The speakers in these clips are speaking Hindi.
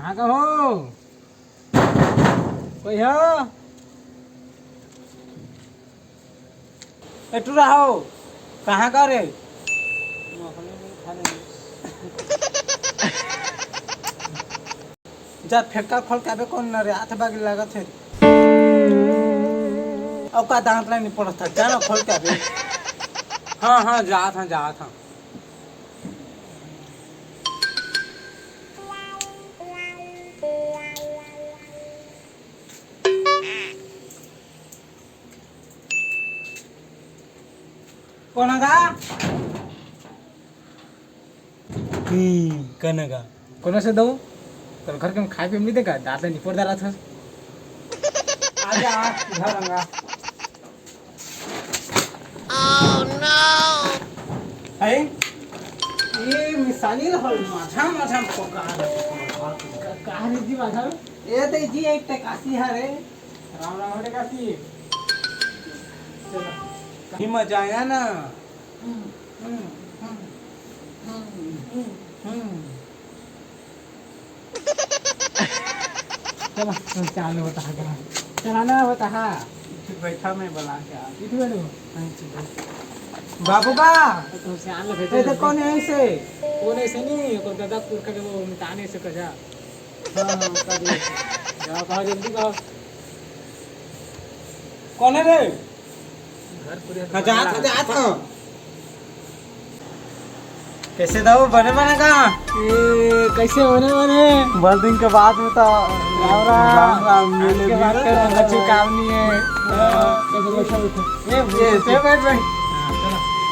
कहाँ का हो? कोई हो? एटू रहो कहाँ का रे? जा फेंका खोल के कौन न रे हाथ बागी लागत है। अब का दांत नहीं पड़ा था जाना खोल के अभी। हाँ हाँ जा था। कौन का? कनगा कौन से दो तो घर के खाए पे नहीं देगा दांत नहीं पड़ रहा था। आजा घर आऊंगा। है ये मिसानी रहल माथा पका कहानी जी माथा ये तो जी एक काशी है रे राम राम हटे काशी चलो ही मजा आया ना। चलो चालू होता है चलाना होता है बैठा मैं बुला के बाबू का तो से आन लगे तो कौन है ऐसे नहीं को दादा पुरखा के वो मिटाने से कजा। हां कर दे जाओ कहो जल्दी कहो कौन है रे घर पूरे जा था कैसे दो बने का ये कैसे होने बहुत दिन के बाद में तो राम मिले के बात कर अच्छी काम नहीं है। ये बैठ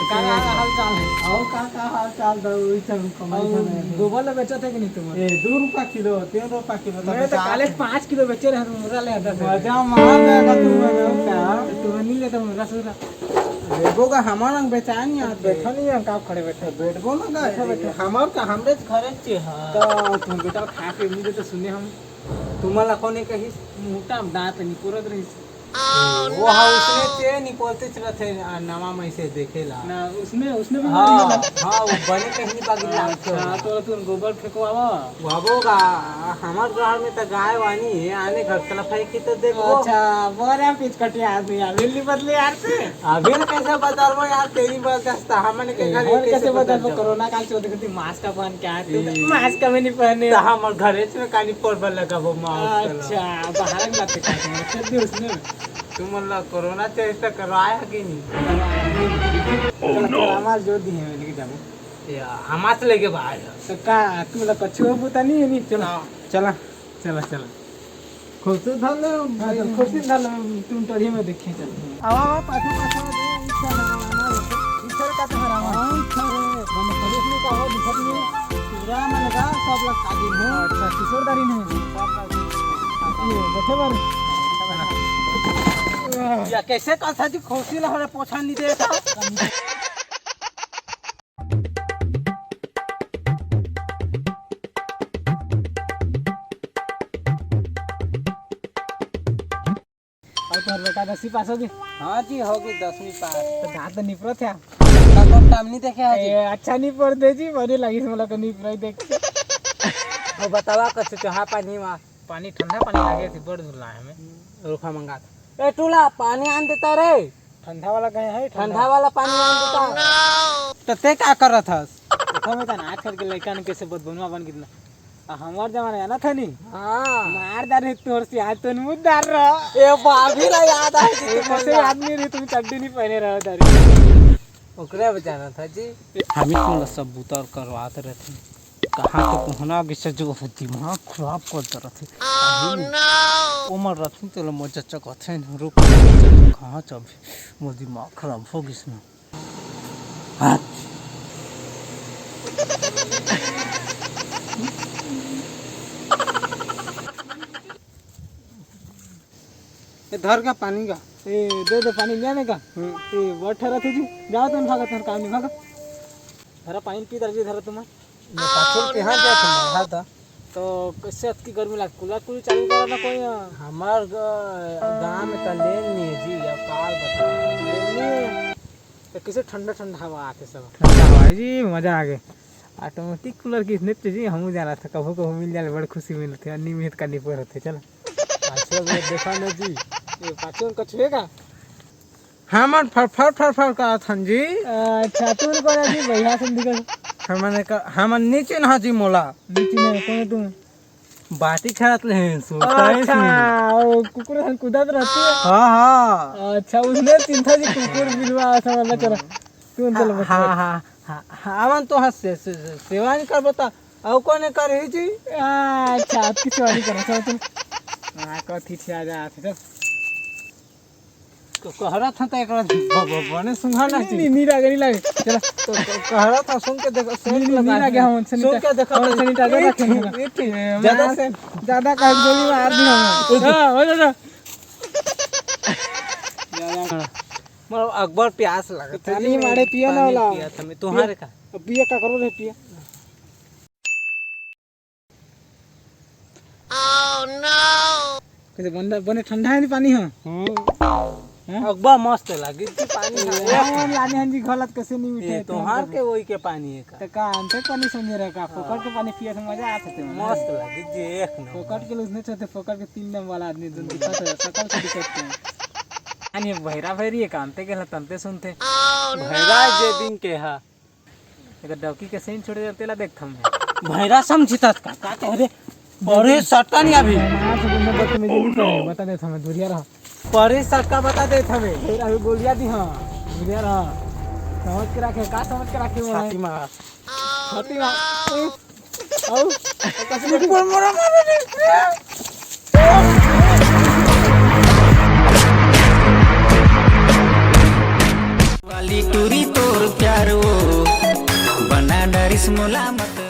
का हाल चाल है और का हाल चाल दो चल कमाई गोबर बेचा थे कि नहीं तुम? ये 2 रुपया किलो 3 रुपया किलो मैं तो काले 5 किलो बेचे रहे मुरा ले आता था मजा मार देगा तू नहीं लेता मुरा सुरा बेगो का हमारा बेचा नहीं आता बैठा नहीं है का खड़े बैठे बैठबो ना का बैठे हमार का हमरे घरे चे हां तो तुम बेटा खा के मुझे तो सुने हम तुम्हाला कोने कही मोटा दांत नहीं पूरत रही वो हाँ उसने ते निकलते चलते नवा में से देखेला ना उसने भी हाँ वो बने कहीं बागी लागते हां तो तुम गोबर फेंकवावा बाबूगा हमार घर में तो गाय वानी है आने घर चला फेंक के तो देखो। अच्छा बड़ा पिचकटी आदमी अभी बदले यार से अभी कैसे बदलबो यार तेरी बदलता हमने के घर कैसे बदलबो कोरोना काल से देखती मास्क पहन के आते मास्क में नहीं पहने हमर घरे में कानी पर लगाबो मास्क। अच्छा बाहर ना फेंका उसने तुम मतलब कोरोना टेस्ट करवाया कि नहीं? ओह नो हमार जो दी है लेके जाबो या हमार से लेके बाहर तो का तू मतलब कछुआ पुता नहीं है नहीं चला खुशी धल खुशी धल तुम टड़ी में देखे चल आवा पाछो इच्छा का तो हरावा हम प्रदेश में का हो दिखत नहीं पूरा मन का सब लोग काजी हो। अच्छा किशोरदारी नहीं ये बैठे बार या कैसे का था जी खुशी लहरे पोछा नहीं दे था और तो बेटा 10वीं पास होगी? हां जी होगी 10वीं पास तो दांत निपरत है का कौन टाइम नहीं देखे है जी अच्छा नहीं पड़ दे जी बड़ी लगी मला को निपरई देख और बतावा कैसे चाहा पानी ठंडा पानी लागे थी बड़ धुला है हमें रुखा मंगा ए टूला पानी आन देता रे ठंडा वाला कहे है ठंडा वाला पानी आन देता तो ते का करत हस हमें त नाच करके लइका ने कैसे बदबनुआ बन कितना हमार जमाना जाना था नहीं हां मारदार है तोर से आज तो मुद्दार रह ए भाभी ला याद आ कैसे आदमी रे तुम चड्डी नहीं पहने रहो तारी ओकरे बचाना था जी हम ही तुम सब बुतर करवाते रहते कहाँ के पहुना के सजो दिमाग खराब करते रहते उमर रथी तो मोर चचा कहते रुक कहाँ चब मोर दिमाग खराब हो गई ना हाथ धर का पानी का ए दे पानी लेने का ए बैठा रहते जी जाओ तुम भागो तुम काम नहीं भागो धरा पानी पी दर्जी धरा तुम पाछल के हां जा तुम हां तो कैसे अतकी गर्मी लाग कूलर चालू करा ना कोई हमार गांव में त लेन नहीं है जी अब काल बता तो कैसे ठंडा हवा आते सब ठंडा हवा जी मजा आ गए ऑटोमेटिक कूलर की इतने तेजी हम जाना था, कभो कभो मिल जाए बड़ी खुशी मिलती है, अन्नी मेहनत करनी पड़ रही चलो देखा ना जी ये पाँचों का छुएगा हाँ मन फर का थन जी। अच्छा तू कौन है जी भैया से दिखा हम नीचे ना जी मोला नीचे में कौन है तुम बाटी खेलत ले अच्छा ओ कुकुर हम कूदत रहती है हाँ हाँ अच्छा उसने चिंता जी कुकुर बिलवा था वाला चलो तू चल बस हाँ हाँ हाँ हमन तो हंस सेवा नहीं कर बता और कौन कर ही जी। अच्छा आपकी सेवा नहीं करना चलो चल हां कथी छे आ जा चल तो कहरा था तो एकरा बने सुंघा ना जी नहीं लागे चलो तो कहरा था सुन के देखो सेंट लगा लगे हम सुन के देखो हम सैनिटाइजर रखेंगे ज्यादा का गोली मार दी हम हां हो जा मतलब अकबर प्यास लगा पानी मारे पिया ना वाला पिया था मैं तुम्हारे का पिया का करो रे पिया ओह नो कैसे बने ठंडा है नहीं पानी हो अकबर मस्त लगी जी पानी हम लाने हंजी गलत कैसे नहीं मिटे तुम्हार के वही के पानी है का त का अंते पानी समझे रे का फोकट के पानी पिए से मजा आते थे मस्त लगी जी एक नंबर फोकट के उसने चाहते फोकट के 3 नंबर वाला आदमी जो दिखत है सकल से दिखत है अनि भैरा भैरी है कांते के तंते सुनते भैरा जे दिन के हा अगर डौकी के सेन छोड़ देते ला देख हम भैरा समझता का अरे अरे सटका नहीं अभी हां तो बंदा बत में नहीं पड़े बता दे हमें दूरिया रहा परे सटका बता दे हमें फिर अभी गोलियां दी हां दूरिया रहा समझ के रखे का समझ के रखे छाती मार आओ कैसे पर मोरा मारे वाली टूरी तोर प्यारो बना डरिस मोला मत